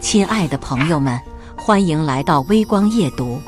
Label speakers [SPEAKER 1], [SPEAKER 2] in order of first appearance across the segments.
[SPEAKER 1] 亲爱的朋友们，欢迎来到微光夜读。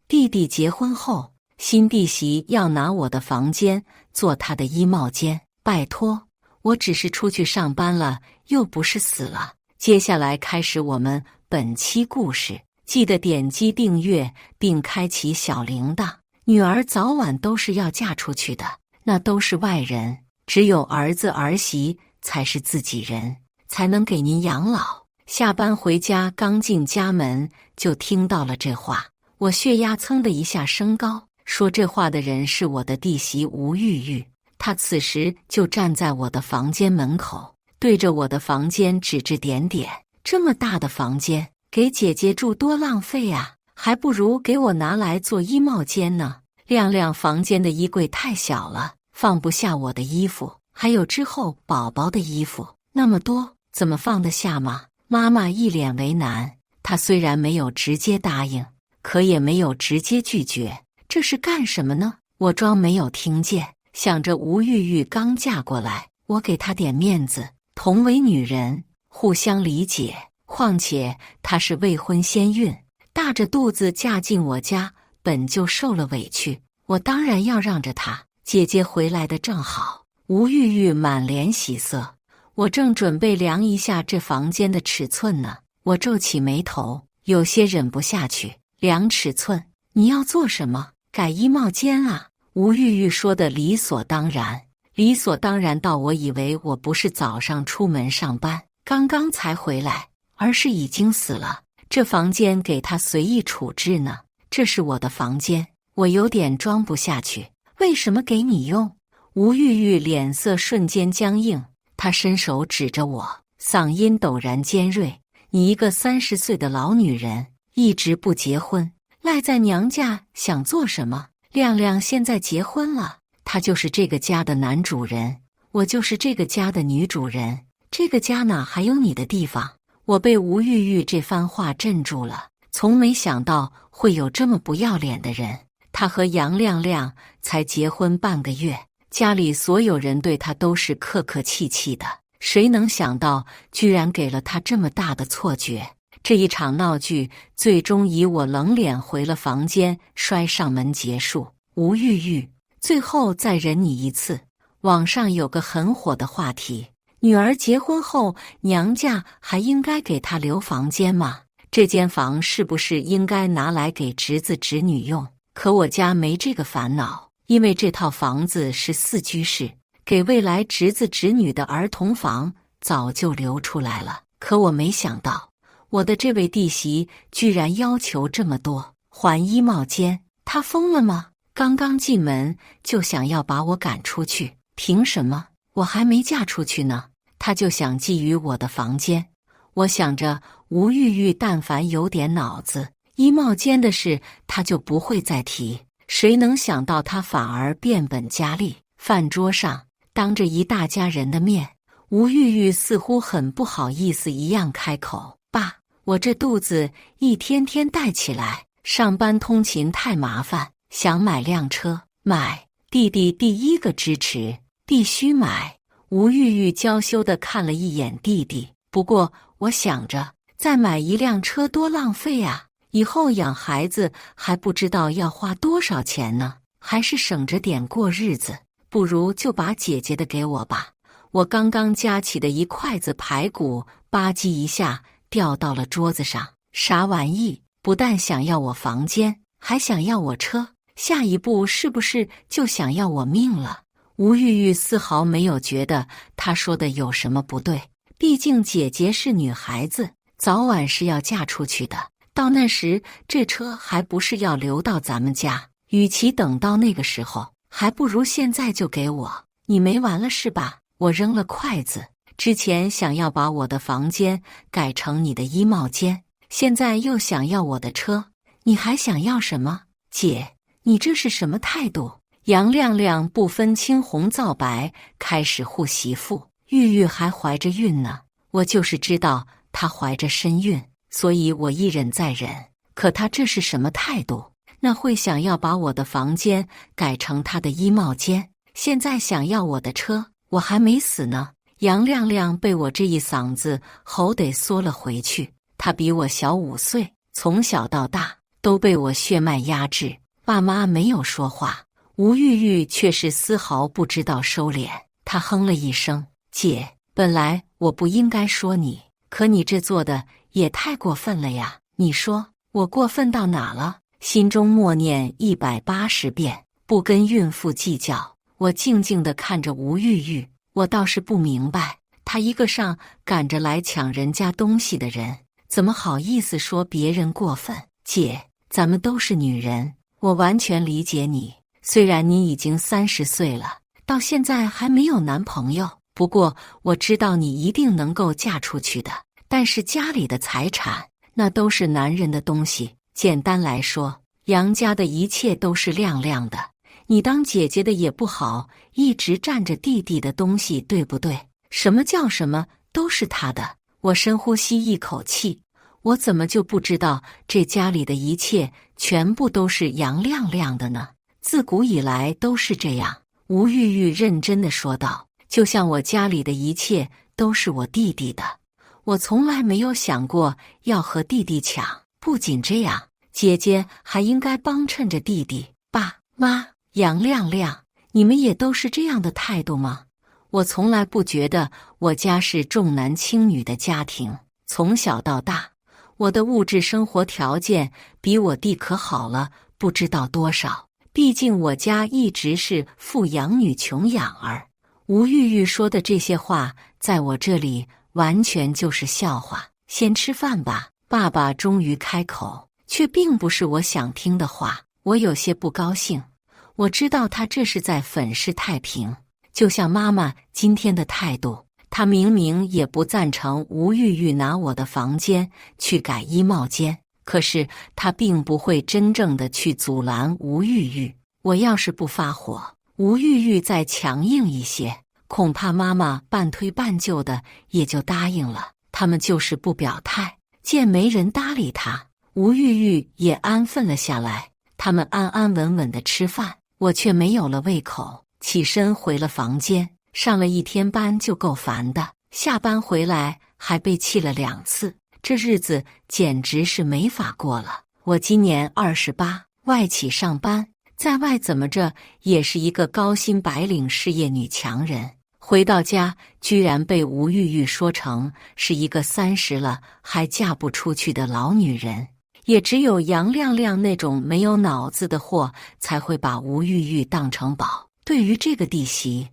[SPEAKER 1] 弟弟结婚后，新弟媳要拿我的房间做她的衣帽间。拜托，我只是出去上班了，又不是死了。接下来开始我们本期故事，记得点击订阅并开启小铃铛。女儿早晚都是要嫁出去的，那都是外人，只有儿子儿媳才是自己人，才能给您养老。下班回家，刚进家门就听到了这话，我血压噌的一下升高。说这话的人是我的弟媳吴玉玉，她此时就站在我的房间门口，对着我的房间指指点点。这么大的房间，给姐姐住多浪费啊，还不如给我拿来做衣帽间呢。亮亮房间的衣柜太小了，放不下我的衣服，还有之后宝宝的衣服，那么多怎么放得下吗？妈妈一脸为难，她虽然没有直接答应，可也没有直接拒绝。这是干什么呢？我装没有听见，想着吴玉玉刚嫁过来，我给她点面子，同为女人，互相理解。况且她是未婚先孕，大着肚子嫁进我家，本就受了委屈，我当然要让着她。姐姐回来的正好，吴玉玉满脸喜色。我正准备量一下这房间的尺寸呢，我皱起眉头，有些忍不下去。量尺寸？你要做什么？改衣帽间啊？吴玉玉说的理所当然，理所当然到我以为我不是早上出门上班，刚刚才回来，而是已经死了。这房间给他随意处置呢，这是我的房间，我有点装不下去。为什么给你用？吴玉玉脸色瞬间僵硬。他伸手指着我，嗓音陡然尖锐：“你一个30岁的老女人，一直不结婚，赖在娘家想做什么？亮亮现在结婚了，他就是这个家的男主人，我就是这个家的女主人，这个家哪还有你的地方？”我被吴玉玉这番话镇住了，从没想到会有这么不要脸的人。他和杨亮亮才结婚半个月，家里所有人对他都是客客气气的，谁能想到居然给了他这么大的错觉。这一场闹剧最终以我冷脸回了房间，摔上门结束。吴玉玉，最后再忍你一次。网上有个很火的话题，女儿结婚后娘家还应该给她留房间吗？这间房是不是应该拿来给侄子侄女用？可我家没这个烦恼，因为这套房子是4居室，给未来侄子侄女的儿童房早就留出来了。可我没想到，我的这位弟媳居然要求这么多，还衣帽间，她疯了吗？刚刚进门就想要把我赶出去，凭什么？我还没嫁出去呢，她就想觊觎我的房间。我想着吴玉玉但凡有点脑子，衣帽间的事她就不会再提。谁能想到他反而变本加厉。饭桌上，当着一大家人的面，吴玉玉似乎很不好意思一样开口：“爸，我这肚子一天天带起来，上班通勤太麻烦，想买辆车。”买，弟弟第一个支持，必须买。吴玉玉娇羞地看了一眼弟弟，不过我想着，再买一辆车多浪费啊。以后养孩子还不知道要花多少钱呢，还是省着点过日子，不如就把姐姐的给我吧。我刚刚夹起的一筷子排骨吧唧一下掉到了桌子上。啥玩意？不但想要我房间，还想要我车，下一步是不是就想要我命了？吴玉玉丝毫没有觉得她说的有什么不对，毕竟姐姐是女孩子，早晚是要嫁出去的。到那时，这车还不是要留到咱们家？与其等到那个时候，还不如现在就给我。你没完了是吧？我扔了筷子。之前想要把我的房间改成你的衣帽间，现在又想要我的车，你还想要什么？姐，你这是什么态度？杨亮亮不分青红皂白开始护媳妇。玉玉还怀着孕呢，我就是知道她怀着身孕，所以我一忍再忍。可他这是什么态度？那会想要把我的房间改成他的衣帽间，现在想要我的车，我还没死呢。杨亮亮被我这一嗓子吼得缩了回去，她比我小5岁，从小到大都被我血脉压制。爸妈没有说话，吴玉玉却是丝毫不知道收敛。她哼了一声：“姐，本来我不应该说你，可你这做的也太过分了呀！你说我过分到哪了？”心中默念180遍，不跟孕妇计较。我静静地看着吴玉玉，我倒是不明白，她一个上赶着来抢人家东西的人，怎么好意思说别人过分？姐，咱们都是女人，我完全理解你。虽然你已经30岁了，到现在还没有男朋友，不过我知道你一定能够嫁出去的。但是家里的财产，那都是男人的东西。简单来说，杨家的一切都是亮亮的。你当姐姐的也不好，一直占着弟弟的东西，对不对？什么叫什么都是他的。我深呼吸一口气，我怎么就不知道这家里的一切全部都是杨亮亮的呢？自古以来都是这样。吴玉玉认真地说道，就像我家里的一切都是我弟弟的，我从来没有想过要和弟弟抢。不仅这样，姐姐还应该帮衬着弟弟。爸妈，杨亮亮，你们也都是这样的态度吗？我从来不觉得我家是重男轻女的家庭，从小到大，我的物质生活条件比我弟可好了不知道多少。毕竟我家一直是富养女穷养儿。吴玉玉说的这些话，在我这里完全就是笑话。先吃饭吧。爸爸终于开口，却并不是我想听的话。我有些不高兴，我知道他这是在粉饰太平，就像妈妈今天的态度。她明明也不赞成吴玉玉拿我的房间去改衣帽间，可是她并不会真正的去阻拦吴玉玉。我要是不发火，吴玉玉再强硬一些，恐怕妈妈半推半就的也就答应了。他们就是不表态。见没人搭理他，吴玉玉也安分了下来。他们安安稳稳的吃饭，我却没有了胃口，起身回了房间。上了一天班就够烦的，下班回来还被气了2次，这日子简直是没法过了。我今年28，外企上班，在外怎么着也是一个高薪白领事业女强人。回到家，居然被吴玉玉说成是一个30了还嫁不出去的老女人。也只有杨亮亮那种没有脑子的货才会把吴玉玉当成宝。对于这个弟媳，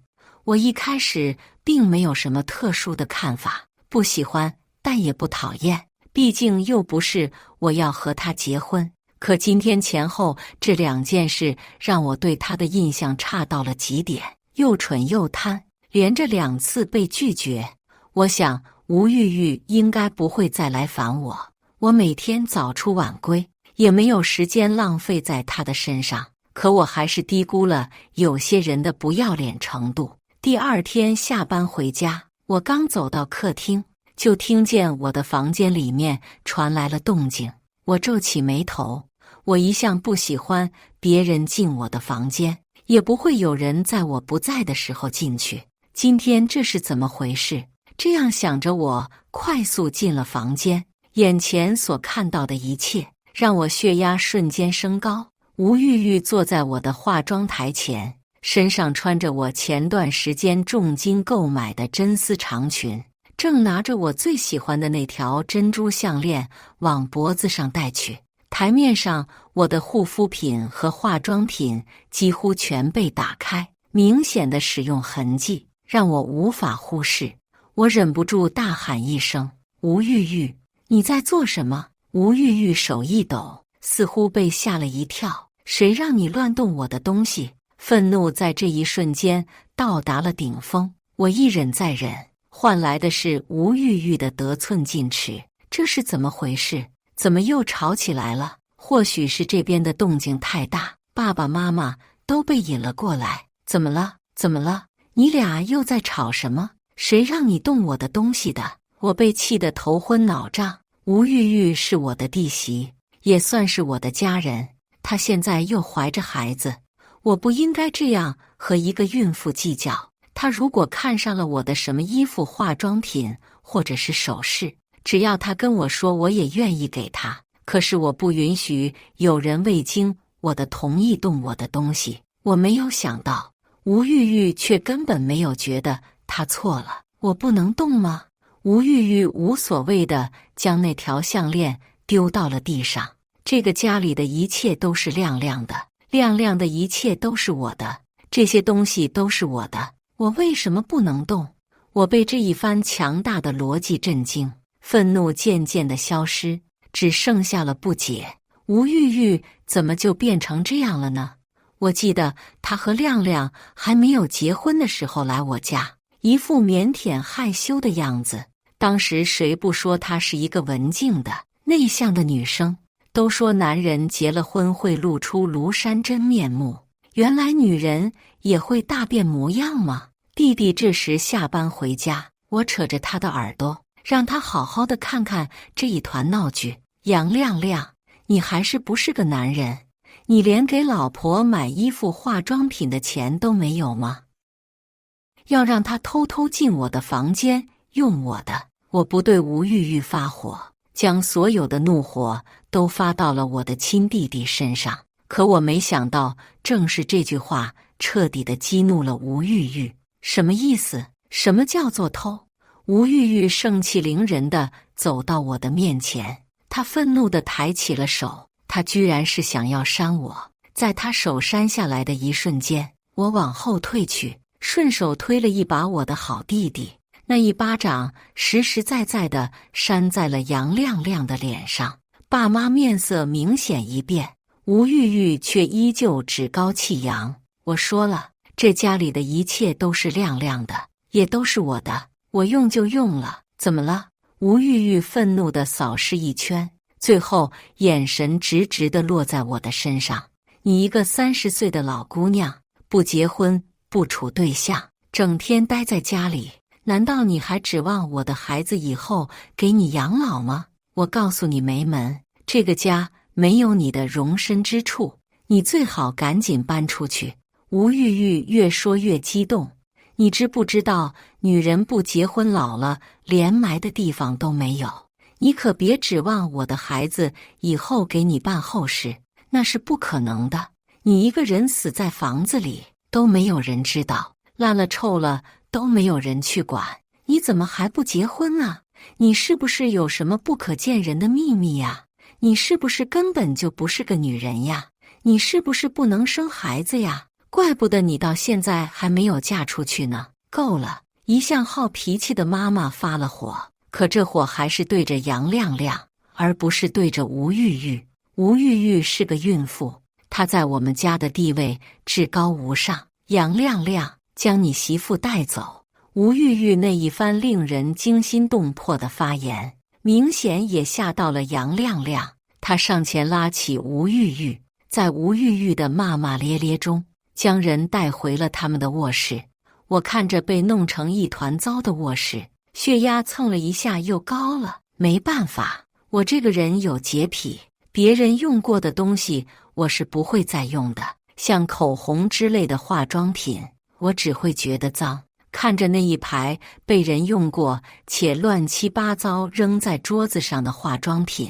[SPEAKER 1] 我一开始并没有什么特殊的看法，不喜欢，但也不讨厌。毕竟又不是我要和她结婚。可今天前后这2件事让我对她的印象差到了极点，又蠢又贪。连着2次被拒绝，我想吴玉玉应该不会再来烦我。我每天早出晚归，也没有时间浪费在她的身上。可我还是低估了有些人的不要脸程度。第2天下班回家，我刚走到客厅，就听见我的房间里面传来了动静。我皱起眉头，我一向不喜欢别人进我的房间，也不会有人在我不在的时候进去。今天这是怎么回事？这样想着，我快速进了房间。眼前所看到的一切让我血压瞬间升高。吴玉玉坐在我的化妆台前，身上穿着我前段时间重金购买的真丝长裙，正拿着我最喜欢的那条珍珠项链往脖子上戴去。台面上我的护肤品和化妆品几乎全被打开，明显的使用痕迹让我无法忽视。我忍不住大喊一声：“吴玉玉，你在做什么？”吴玉玉手一抖，似乎被吓了一跳。谁让你乱动我的东西？愤怒在这一瞬间到达了顶峰。我一忍再忍，换来的是吴玉玉的得寸进尺。这是怎么回事？怎么又吵起来了？或许是这边的动静太大，爸爸妈妈都被引了过来。怎么了？怎么了？你俩又在吵什么？谁让你动我的东西的？我被气得头昏脑胀。吴玉玉是我的弟媳，也算是我的家人。她现在又怀着孩子，我不应该这样和一个孕妇计较。她如果看上了我的什么衣服、化妆品或者是首饰，只要他跟我说，我也愿意给他。可是我不允许有人未经我的同意动我的东西。我没有想到，吴玉玉却根本没有觉得他错了。我不能动吗？吴玉玉无所谓地将那条项链丢到了地上。这个家里的一切都是亮亮的，亮亮的一切都是我的，这些东西都是我的，我为什么不能动？我被这一番强大的逻辑震惊，愤怒渐渐地消失，只剩下了不解。吴玉玉怎么就变成这样了呢？我记得她和亮亮还没有结婚的时候来我家，一副腼腆害羞的样子。当时谁不说她是一个文静的、内向的女生？都说男人结了婚会露出庐山真面目，原来女人也会大变模样吗？弟弟这时下班回家，我扯着他的耳朵，让他好好的看看这一团闹剧。杨亮亮，你还是不是个男人？你连给老婆买衣服化妆品的钱都没有吗？要让他偷偷进我的房间用我的。我不对吴玉玉发火，将所有的怒火都发到了我的亲弟弟身上。可我没想到，正是这句话彻底的激怒了吴玉玉。什么意思？什么叫做偷？吴玉玉盛气凌人地走到我的面前，她愤怒地抬起了手，她居然是想要扇我。在她手扇下来的一瞬间，我往后退去，顺手推了一把我的好弟弟。那一巴掌实实在在地扇在了杨亮亮的脸上，爸妈面色明显一变，吴玉玉却依旧趾高气扬。我说了，这家里的一切都是亮亮的，也都是我的，我用就用了，怎么了？吴玉玉愤怒地扫视一圈，最后眼神直直地落在我的身上。你一个30岁的老姑娘，不结婚，不处对象，整天待在家里，难道你还指望我的孩子以后给你养老吗？我告诉你没门，这个家没有你的容身之处，你最好赶紧搬出去。吴玉玉越说越激动，你知不知道，女人不结婚老了，连埋的地方都没有。你可别指望我的孩子以后给你办后事，那是不可能的。你一个人死在房子里，都没有人知道，烂了臭了都没有人去管，你怎么还不结婚啊？你是不是有什么不可见人的秘密呀？你是不是根本就不是个女人呀？你是不是不能生孩子呀？怪不得你到现在还没有嫁出去呢。够了！一向好脾气的妈妈发了火，可这火还是对着杨亮亮，而不是对着吴玉玉。吴玉玉是个孕妇，她在我们家的地位至高无上。杨亮亮，将你媳妇带走！吴玉玉那一番令人惊心动魄的发言，明显也吓到了杨亮亮。他上前拉起吴玉玉，在吴玉玉的骂骂咧咧中，将人带回了他们的卧室。我看着被弄成一团糟的卧室，血压蹭了一下又高了。没办法，我这个人有洁癖，别人用过的东西我是不会再用的，像口红之类的化妆品，我只会觉得脏。看着那一排被人用过且乱七八糟扔在桌子上的化妆品，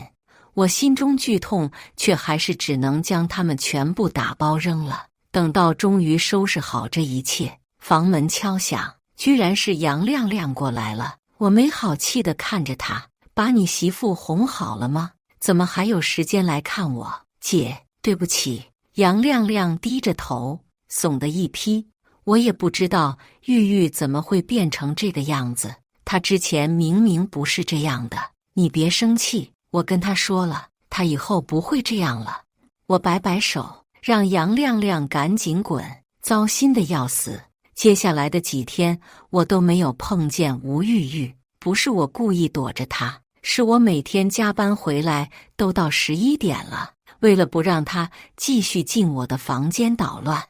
[SPEAKER 1] 我心中剧痛，却还是只能将它们全部打包扔了。等到终于收拾好这一切，房门敲响，居然是杨亮亮过来了。我没好气地看着他，把你媳妇哄好了吗？怎么还有时间来看我？姐，对不起。杨亮亮低着头，耸的一批。我也不知道玉玉怎么会变成这个样子，她之前明明不是这样的。你别生气，我跟她说了，她以后不会这样了。我摆摆手，让杨亮亮赶紧滚，糟心的要死。接下来的几天，我都没有碰见吴玉玉，不是我故意躲着她，是我每天加班回来都到11点了，为了不让她继续进我的房间捣乱，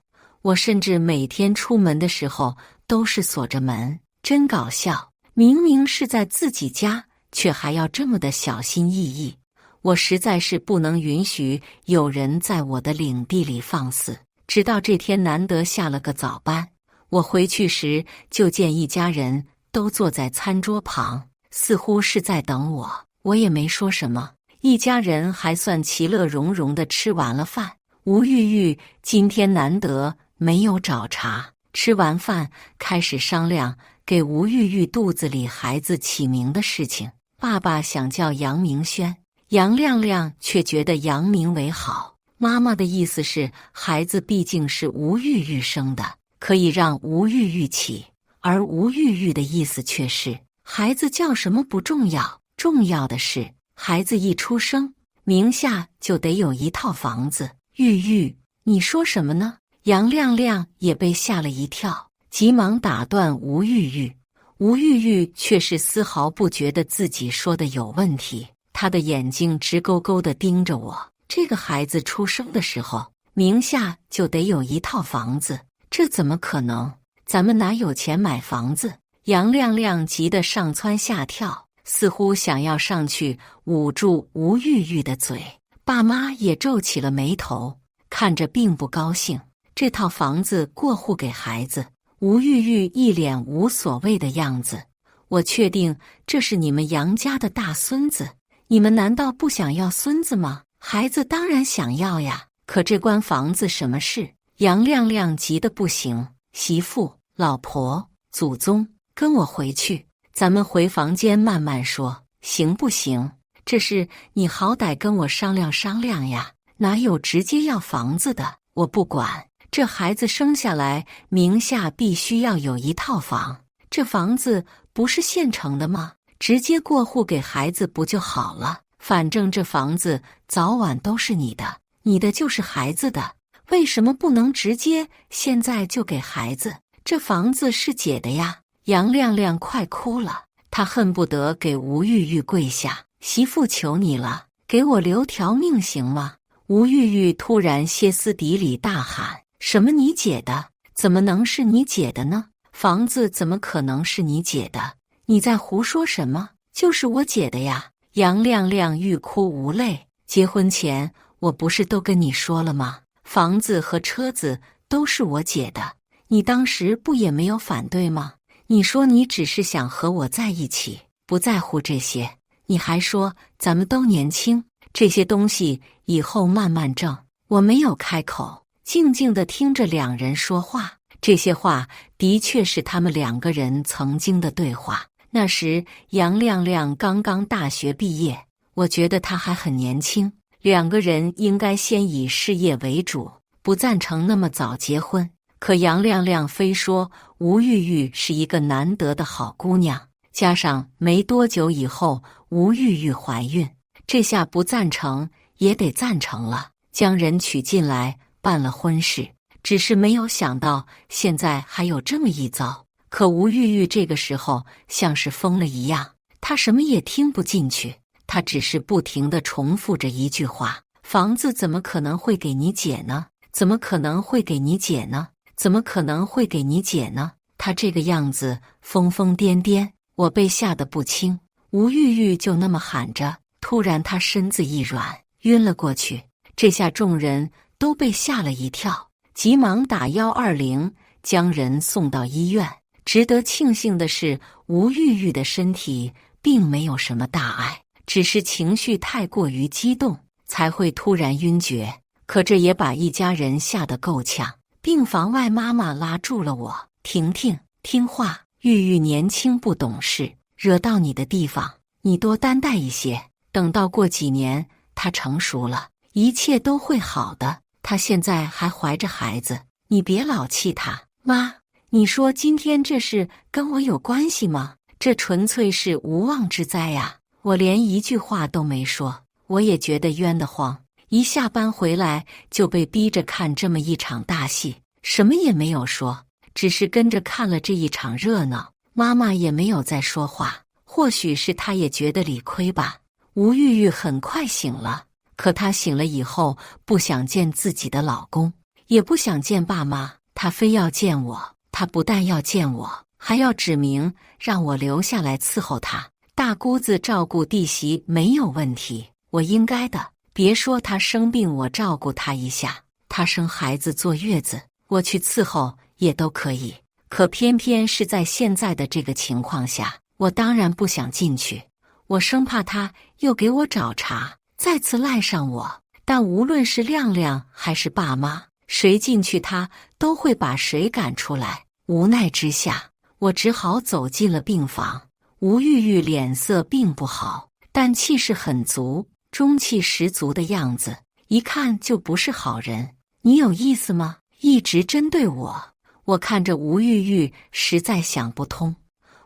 [SPEAKER 1] 我甚至每天出门的时候都是锁着门。真搞笑，明明是在自己家，却还要这么的小心翼翼。我实在是不能允许有人在我的领地里放肆。直到这天难得下了个早班，我回去时就见一家人都坐在餐桌旁，似乎是在等我。我也没说什么，一家人还算其乐融融地吃完了饭。吴玉玉今天难得没有找茬，吃完饭开始商量给吴玉玉肚子里孩子起名的事情。爸爸想叫杨明轩，杨亮亮却觉得杨明为好。妈妈的意思是，孩子毕竟是吴玉玉生的，可以让吴玉玉起，而吴玉玉的意思却是，孩子叫什么不重要，重要的是孩子一出生，名下就得有一套房子。玉玉，你说什么呢？杨亮亮也被吓了一跳，急忙打断吴玉玉。吴玉玉却是丝毫不觉得自己说的有问题，她的眼睛直勾勾地盯着我。这个孩子出生的时候，名下就得有一套房子，这怎么可能？咱们哪有钱买房子？杨亮亮急得上蹿下跳，似乎想要上去捂住吴玉玉的嘴。爸妈也皱起了眉头，看着并不高兴。这套房子过户给孩子，吴玉玉一脸无所谓的样子。我确定这是你们杨家的大孙子，你们难道不想要孙子吗？孩子当然想要呀，可这关房子什么事？杨亮亮急得不行。媳妇、老婆、祖宗，跟我回去，咱们回房间慢慢说，行不行？这事你好歹跟我商量商量呀，哪有直接要房子的？我不管，这孩子生下来名下必须要有一套房，这房子不是现成的吗？直接过户给孩子不就好了？反正这房子早晚都是你的，你的就是孩子的，为什么不能直接现在就给孩子？这房子是姐的呀！杨亮亮快哭了，他恨不得给吴玉玉跪下。媳妇求你了，给我留条命行吗？吴玉玉突然歇斯底里大喊：什么你姐的？怎么能是你姐的呢？房子怎么可能是你姐的？你在胡说什么？就是我姐的呀！杨亮亮欲哭无泪。结婚前我不是都跟你说了吗？房子和车子都是我姐的，你当时不也没有反对吗？你说你只是想和我在一起，不在乎这些。你还说咱们都年轻，这些东西以后慢慢挣。我没有开口，静静地听着两人说话。这些话的确是他们两个人曾经的对话。那时杨亮亮刚刚大学毕业，我觉得他还很年轻，两个人应该先以事业为主，不赞成那么早结婚。可杨亮亮非说吴玉玉是一个难得的好姑娘，加上没多久以后吴玉玉怀孕，这下不赞成也得赞成了，将人娶进来办了婚事。只是没有想到现在还有这么一遭。可吴玉玉这个时候像是疯了一样，她什么也听不进去，她只是不停地重复着一句话：房子怎么可能会给你姐呢？怎么可能会给你姐呢？怎么可能会给你姐呢？她这个样子疯疯癫癫，我被吓得不轻。吴玉玉就那么喊着，突然她身子一软，晕了过去。这下众人都被吓了一跳，急忙打120，将人送到医院。值得庆幸的是，吴玉玉的身体并没有什么大碍，只是情绪太过于激动，才会突然晕厥。可这也把一家人吓得够呛。病房外，妈妈拉住了我：婷婷，听话，玉玉年轻不懂事，惹到你的地方，你多担待一些。等到过几年，她成熟了，一切都会好的。她现在还怀着孩子，你别老气她。妈，你说今天这事跟我有关系吗？这纯粹是无妄之灾呀！我连一句话都没说，我也觉得冤得慌。一下班回来就被逼着看这么一场大戏，什么也没有说，只是跟着看了这一场热闹。妈妈也没有再说话，或许是她也觉得理亏吧。吴玉玉很快醒了，可她醒了以后不想见自己的老公，也不想见爸妈，她非要见我。她不但要见我，还要指明让我留下来伺候她。大姑子照顾弟媳没有问题，我应该的。别说她生病我照顾她一下，她生孩子坐月子我去伺候也都可以。可偏偏是在现在的这个情况下，我当然不想进去，我生怕他又给我找茬，再次赖上我。但无论是亮亮还是爸妈，谁进去他都会把谁赶出来。无奈之下，我只好走进了病房。吴玉玉脸色并不好，但气势很足，中气十足的样子，一看就不是好人。你有意思吗？一直针对我。我看着吴玉玉，实在想不通。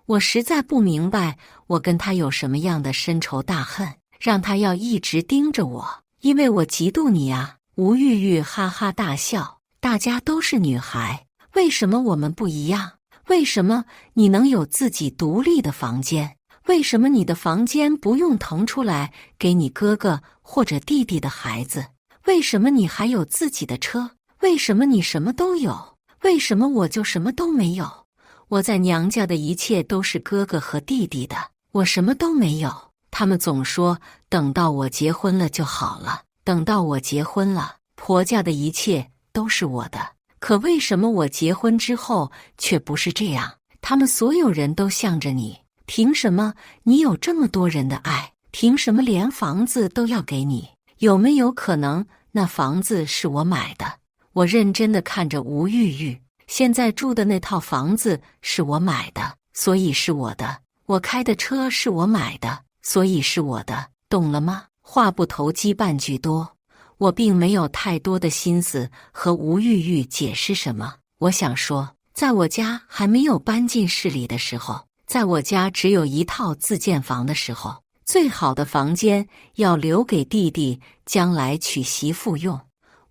[SPEAKER 1] 我实在不明白，我跟他有什么样的深仇大恨，让他要一直盯着我。因为我嫉妒你啊！吴玉玉哈哈大笑。大家都是女孩，为什么我们不一样？为什么你能有自己独立的房间？为什么你的房间不用腾出来给你哥哥或者弟弟的孩子？为什么你还有自己的车？为什么你什么都有？为什么我就什么都没有？我在娘家的一切都是哥哥和弟弟的，我什么都没有。他们总说等到我结婚了就好了，等到我结婚了，婆家的一切都是我的。可为什么我结婚之后却不是这样？他们所有人都向着你，凭什么你有这么多人的爱？凭什么连房子都要给你？有没有可能那房子是我买的？我认真地看着吴玉玉，现在住的那套房子是我买的，所以是我的。我开的车是我买的，所以是我的，懂了吗？话不投机半句多。我并没有太多的心思和吴玉玉解释什么。我想说，在我家还没有搬进市里的时候，在我家只有一套自建房的时候，最好的房间要留给弟弟将来娶媳妇用，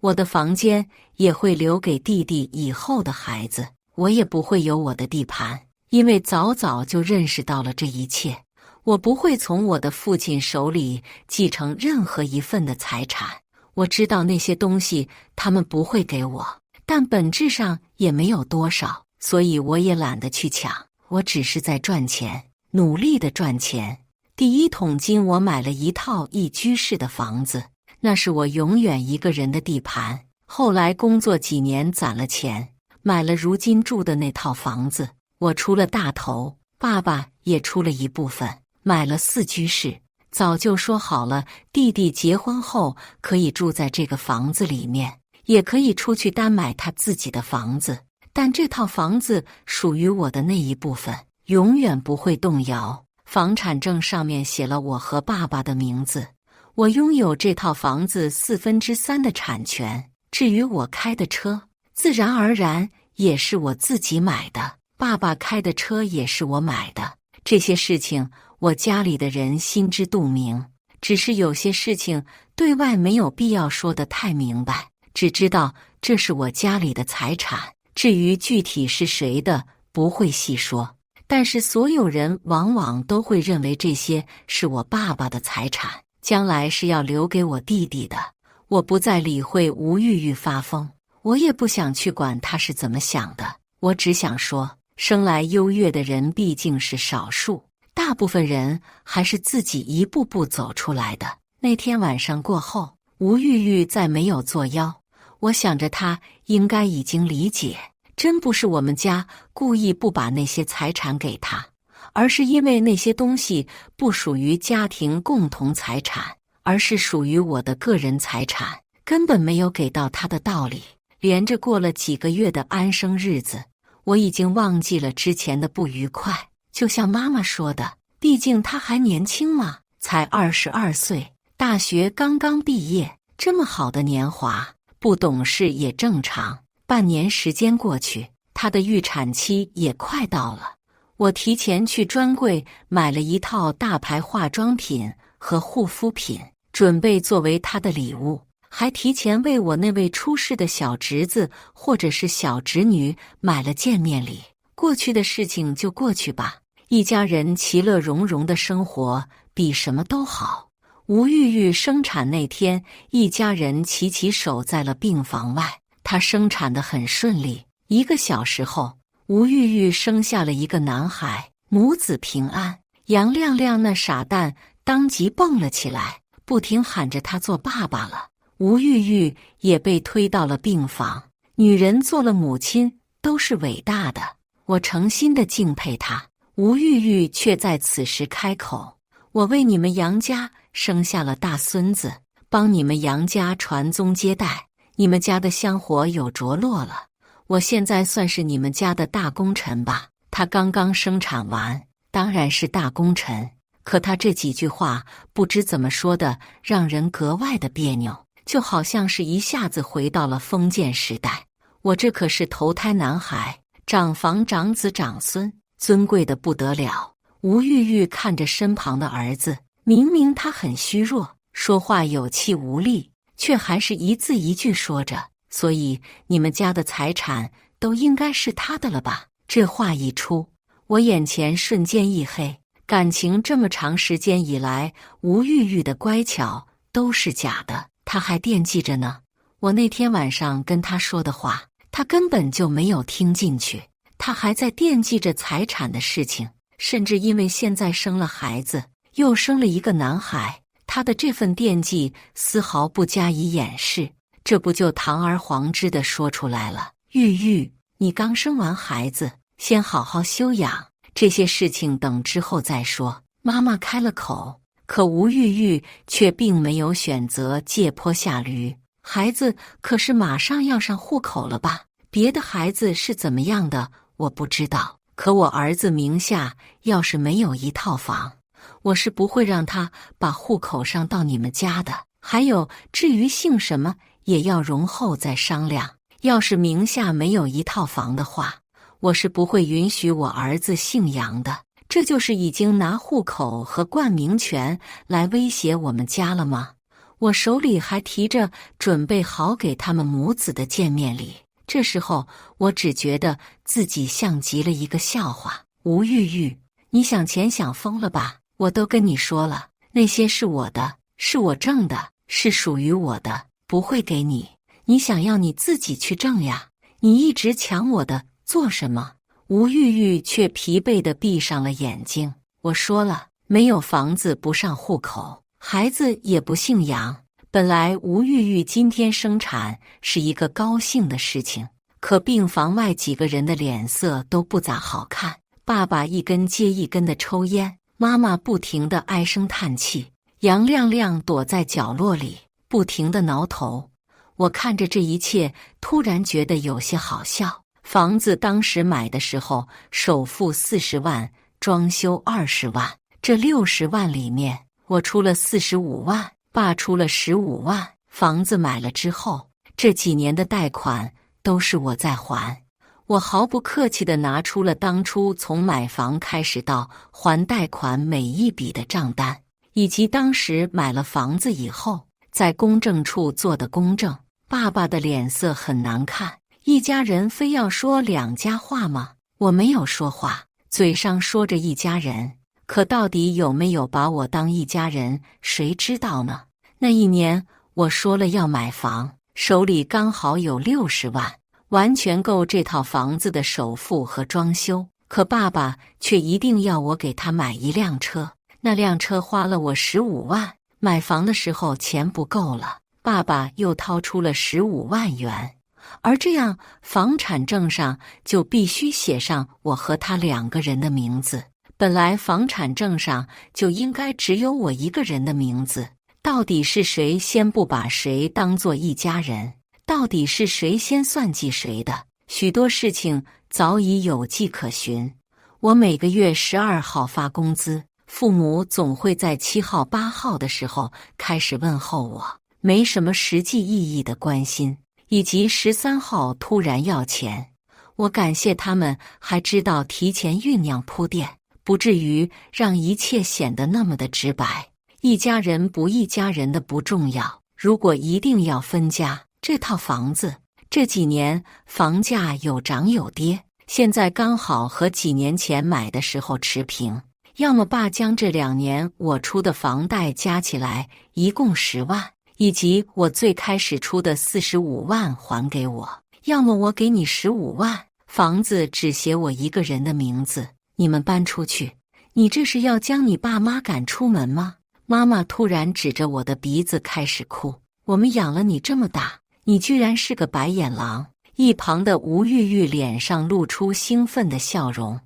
[SPEAKER 1] 我的房间也会留给弟弟以后的孩子。我也不会有我的地盘，因为早早就认识到了这一切。我不会从我的父亲手里继承任何一份的财产。我知道那些东西他们不会给我，但本质上也没有多少，所以我也懒得去抢。我只是在赚钱，努力的赚钱。第一桶金我买了一套一居室的房子，那是我永远一个人的地盘。后来工作几年攒了钱，买了如今住的那套房子。我出了大头，爸爸也出了一部分，买了4居室。早就说好了，弟弟结婚后可以住在这个房子里面，也可以出去单买他自己的房子。但这套房子属于我的那一部分，永远不会动摇。房产证上面写了我和爸爸的名字，我拥有这套房子3/4的产权。至于我开的车，自然而然也是我自己买的，爸爸开的车也是我买的。这些事情我家里的人心知肚明，只是有些事情对外没有必要说得太明白，只知道这是我家里的财产，至于具体是谁的，不会细说。但是所有人往往都会认为这些是我爸爸的财产，将来是要留给我弟弟的。我不再理会吴玉玉发疯，我也不想去管她是怎么想的，我只想说，生来优越的人毕竟是少数，大部分人还是自己一步步走出来的。那天晚上过后，吴玉玉再没有作妖，我想着她应该已经理解，真不是我们家故意不把那些财产给她，而是因为那些东西不属于家庭共同财产，而是属于我的个人财产，根本没有给到她的道理。连着过了几个月的安生日子，我已经忘记了之前的不愉快。就像妈妈说的，毕竟她还年轻嘛，才22岁，大学刚刚毕业，这么好的年华，不懂事也正常。半年时间过去，她的预产期也快到了。我提前去专柜买了一套大牌化妆品和护肤品，准备作为她的礼物，还提前为我那位出世的小侄子或者是小侄女买了见面礼。过去的事情就过去吧，一家人其乐融融的生活比什么都好。吴玉玉生产那天，一家人齐齐守在了病房外。她生产得很顺利，1个小时后，吴玉玉生下了一个男孩，母子平安。杨亮亮那傻蛋当即蹦了起来，不停喊着他做爸爸了。吴玉玉也被推到了病房。女人做了母亲都是伟大的，我诚心的敬佩她。吴玉玉却在此时开口：“我为你们杨家生下了大孙子，帮你们杨家传宗接代，你们家的香火有着落了。我现在算是你们家的大功臣吧。”他刚刚生产完，当然是大功臣。可他这几句话不知怎么说的，让人格外的别扭，就好像是一下子回到了封建时代。我这可是头胎男孩，长房长子长孙，尊贵的不得了。吴玉玉看着身旁的儿子，明明他很虚弱，说话有气无力，却还是一字一句说着：“所以你们家的财产都应该是他的了吧？”这话一出，我眼前瞬间一黑。感情这么长时间以来，吴玉玉的乖巧都是假的，他还惦记着呢。我那天晚上跟他说的话，他根本就没有听进去，他还在惦记着财产的事情，甚至因为现在生了孩子，又生了一个男孩，他的这份惦记丝毫不加以掩饰，这不就堂而皇之地说出来了：“玉玉，你刚生完孩子，先好好休养，这些事情等之后再说。”妈妈开了口，可吴玉玉却并没有选择借坡下驴。孩子可是马上要上户口了吧？别的孩子是怎么样的，我不知道。可我儿子名下要是没有一套房，我是不会让他把户口上到你们家的。还有，至于姓什么，也要容后再商量。要是名下没有一套房的话，我是不会允许我儿子姓杨的。这就是已经拿户口和冠名权来威胁我们家了吗？我手里还提着准备好给他们母子的见面礼，这时候我只觉得自己像极了一个笑话。吴玉玉，你想钱想疯了吧？我都跟你说了，那些是我的，是我挣的，是属于我的，不会给你。你想要你自己去挣呀，你一直抢我的，做什么？吴玉玉却疲惫地闭上了眼睛。我说了，没有房子不上户口，孩子也不姓杨。本来吴玉玉今天生产是一个高兴的事情，可病房外几个人的脸色都不咋好看。爸爸一根接一根的抽烟，妈妈不停地唉声叹气，杨亮亮躲在角落里不停地挠头。我看着这一切，突然觉得有些好笑。房子当时买的时候，首付40万，装修20万，这60万里面，我出了45万，爸出了15万。房子买了之后，这几年的贷款都是我在还。我毫不客气地拿出了当初从买房开始到还贷款每一笔的账单，以及当时买了房子以后在公证处做的公证。爸爸的脸色很难看。一家人非要说两家话吗？我没有说话，嘴上说着一家人，可到底有没有把我当一家人，谁知道呢？那一年我说了要买房，手里刚好有60万，完全够这套房子的首付和装修。可爸爸却一定要我给他买一辆车，那辆车花了我15万，买房的时候钱不够了，爸爸又掏出了15万元。而这样，房产证上就必须写上我和他2个人的名字。本来房产证上就应该只有我一个人的名字。到底是谁先不把谁当作一家人？到底是谁先算计谁的？许多事情早已有迹可循。我每个月12号发工资，父母总会在7号、8号的时候开始问候我，没什么实际意义的关心。以及13号突然要钱，我感谢他们还知道提前酝酿铺垫，不至于让一切显得那么的直白。一家人不一家人的不重要，如果一定要分家，这套房子这几年房价有涨有跌，现在刚好和几年前买的时候持平。要么爸将这2年我出的房贷加起来一共10万，以及我最开始出的45万还给我，要么我给你15万，房子只写我一个人的名字，你们搬出去。你这是要将你爸妈赶出门吗？妈妈突然指着我的鼻子开始哭。我们养了你这么大，你居然是个白眼狼。一旁的吴玉玉脸上露出兴奋的笑容。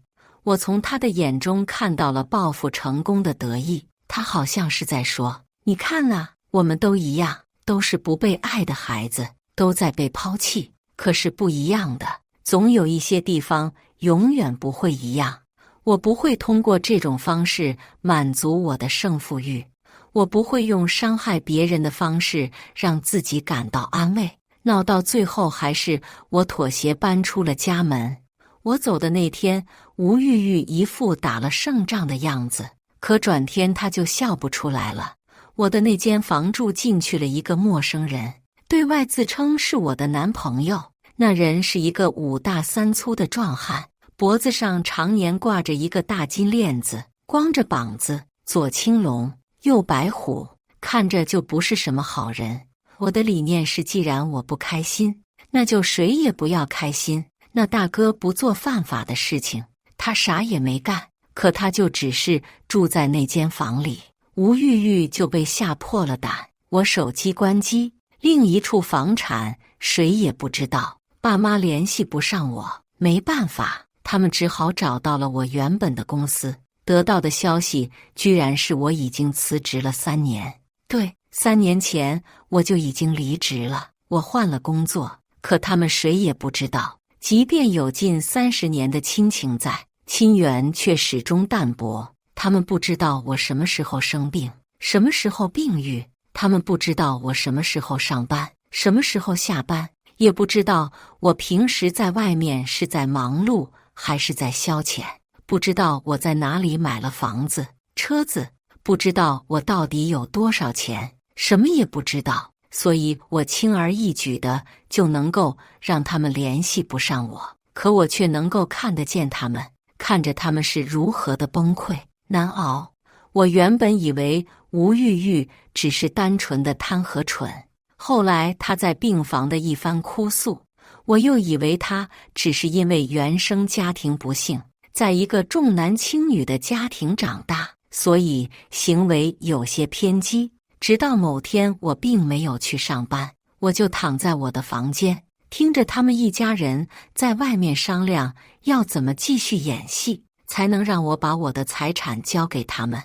[SPEAKER 1] 我从他的眼中看到了报复成功的得意，他好像是在说：你看啊，我们都一样，都是不被爱的孩子，都在被抛弃。可是不一样的，总有一些地方永远不会一样。我不会通过这种方式满足我的胜负欲，我不会用伤害别人的方式让自己感到安慰。闹到最后，还是我妥协搬出了家门。我走的那天，吴玉玉一副打了胜仗的样子，可转天她就笑不出来了。我的那间房住进去了一个陌生人，对外自称是我的男朋友。那人是一个5大3粗的壮汉，脖子上常年挂着一个大金链子，光着膀子，左青龙，右白虎，看着就不是什么好人。我的理念是，既然我不开心，那就谁也不要开心。那大哥不做犯法的事情，他啥也没干，可他就只是住在那间房里。吴玉玉就被吓破了胆。我手机关机，另一处房产谁也不知道，爸妈联系不上我，没办法，他们只好找到了我原本的公司。得到的消息居然是我已经辞职了3年。对，3年前我就已经离职了，我换了工作，可他们谁也不知道。即便有近30年的亲情在，亲缘却始终淡薄。他们不知道我什么时候生病，什么时候病愈，他们不知道我什么时候上班，什么时候下班，也不知道我平时在外面是在忙碌还是在消遣，不知道我在哪里买了房子、车子，不知道我到底有多少钱，什么也不知道。所以我轻而易举的就能够让他们联系不上我，可我却能够看得见他们，看着他们是如何的崩溃难熬。我原本以为吴玉玉只是单纯的贪和蠢，后来她在病房的一番哭诉，我又以为她只是因为原生家庭不幸，在一个重男轻女的家庭长大，所以行为有些偏激。直到某天我并没有去上班，我就躺在我的房间，听着他们一家人在外面商量要怎么继续演戏，才能让我把我的财产交给他们。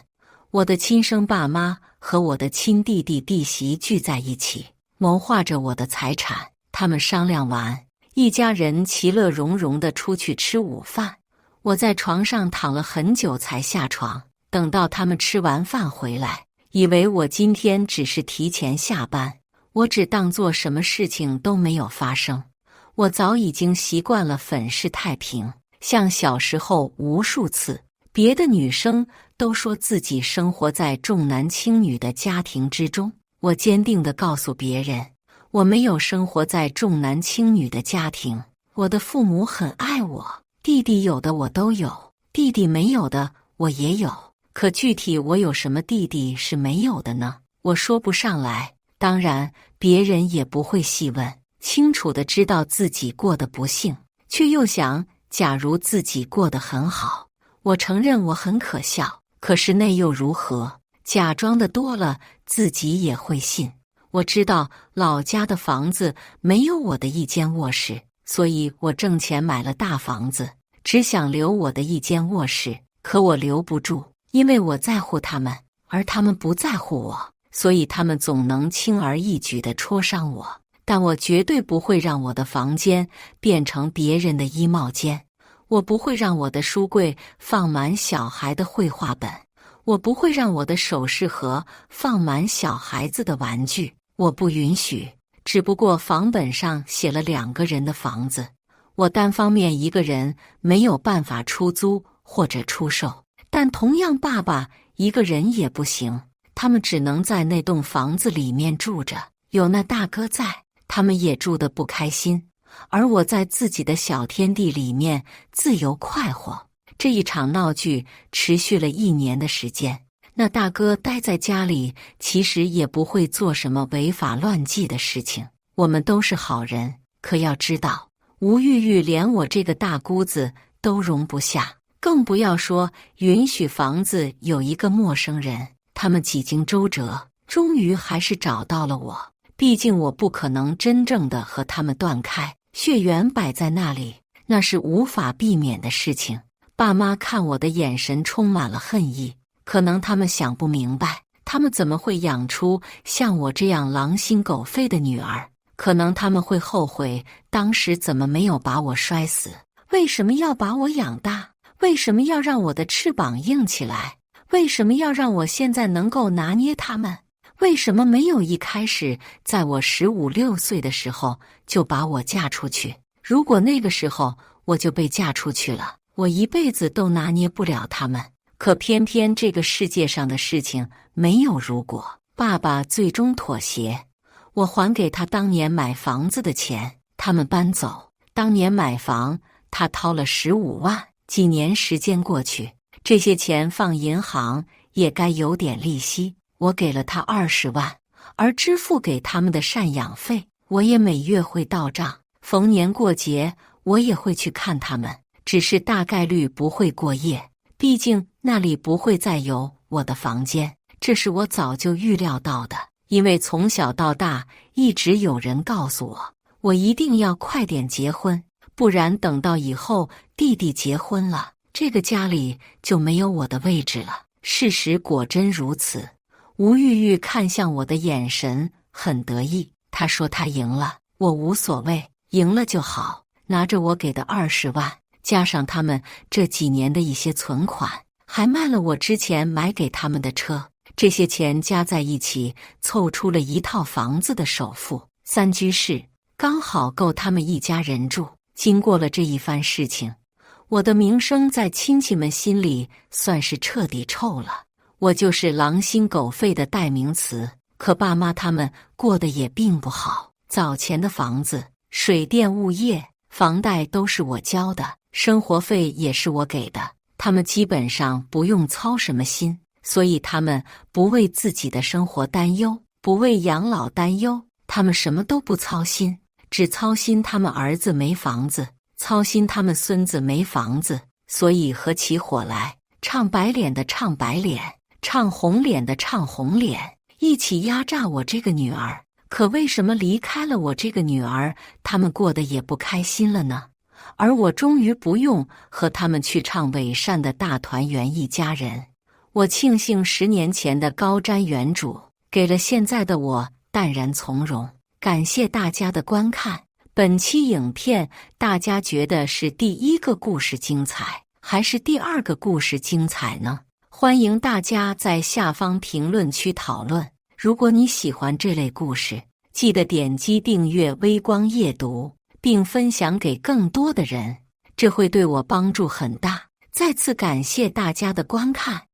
[SPEAKER 1] 我的亲生爸妈和我的亲弟弟弟媳聚在一起，谋划着我的财产。他们商量完，一家人其乐融融地出去吃午饭。我在床上躺了很久才下床，等到他们吃完饭回来，以为我今天只是提前下班，我只当作什么事情都没有发生。我早已经习惯了粉饰太平，像小时候无数次，别的女生都说自己生活在重男轻女的家庭之中，我坚定地告诉别人，我没有生活在重男轻女的家庭。我的父母很爱我，弟弟有的我都有，弟弟没有的我也有。可具体我有什么弟弟是没有的呢？我说不上来，当然别人也不会细问。清楚地知道自己过得不幸，却又想假如自己过得很好。我承认我很可笑，可是那又如何？假装的多了，自己也会信。我知道老家的房子没有我的一间卧室，所以我挣钱买了大房子，只想留我的一间卧室，可我留不住。因为我在乎他们，而他们不在乎我，所以他们总能轻而易举地戳伤我。但我绝对不会让我的房间变成别人的衣帽间，我不会让我的书柜放满小孩的绘画本，我不会让我的首饰盒放满小孩子的玩具，我不允许。只不过房本上写了2个人的房子，我单方面一个人没有办法出租或者出售。但同样爸爸一个人也不行，他们只能在那栋房子里面住着，有那大哥在，他们也住得不开心，而我在自己的小天地里面自由快活。这一场闹剧持续了1年的时间，那大哥待在家里其实也不会做什么违法乱纪的事情，我们都是好人。可要知道，吴玉玉连我这个大姑子都容不下，更不要说允许房子有一个陌生人。他们几经周折，终于还是找到了我。毕竟我不可能真正的和他们断开，血缘摆在那里，那是无法避免的事情。爸妈看我的眼神充满了恨意，可能他们想不明白，他们怎么会养出像我这样狼心狗肺的女儿。可能他们会后悔当时怎么没有把我摔死，为什么要把我养大，为什么要让我的翅膀硬起来，为什么要让我现在能够拿捏他们，为什么没有一开始在我15、16岁的时候就把我嫁出去。如果那个时候我就被嫁出去了，我一辈子都拿捏不了他们。可偏偏这个世界上的事情没有如果，爸爸最终妥协，我还给他当年买房子的钱，他们搬走。当年买房，他掏了15万，几年时间过去，这些钱放银行也该有点利息，我给了他20万，而支付给他们的赡养费，我也每月会到账。逢年过节，我也会去看他们，只是大概率不会过夜，毕竟那里不会再有我的房间，这是我早就预料到的。因为从小到大一直有人告诉我，我一定要快点结婚，不然等到以后弟弟结婚了，这个家里就没有我的位置了。事实果真如此。吴玉玉看向我的眼神很得意，她说她赢了，我无所谓，赢了就好。拿着我给的20万，加上他们这几年的一些存款，还卖了我之前买给他们的车，这些钱加在一起，凑出了一套房子的首付，3居室，刚好够他们一家人住。经过了这一番事情，我的名声在亲戚们心里算是彻底臭了，我就是狼心狗肺的代名词。可爸妈他们过得也并不好，早前的房子、水电物业、房贷都是我交的，生活费也是我给的，他们基本上不用操什么心。所以他们不为自己的生活担忧，不为养老担忧，他们什么都不操心，只操心他们儿子没房子，操心他们孙子没房子。所以合起伙来，唱白脸的唱白脸，唱红脸的唱红脸，一起压榨我这个女儿。可为什么离开了我这个女儿，他们过得也不开心了呢？而我终于不用和他们去唱伪善的大团圆一家人。我庆幸10年前的高瞻远瞩，给了现在的我淡然从容。感谢大家的观看。本期影片大家觉得是第1个故事精彩，还是第2个故事精彩呢？欢迎大家在下方评论区讨论。如果你喜欢这类故事，记得点击订阅微光夜读，并分享给更多的人，这会对我帮助很大。再次感谢大家的观看。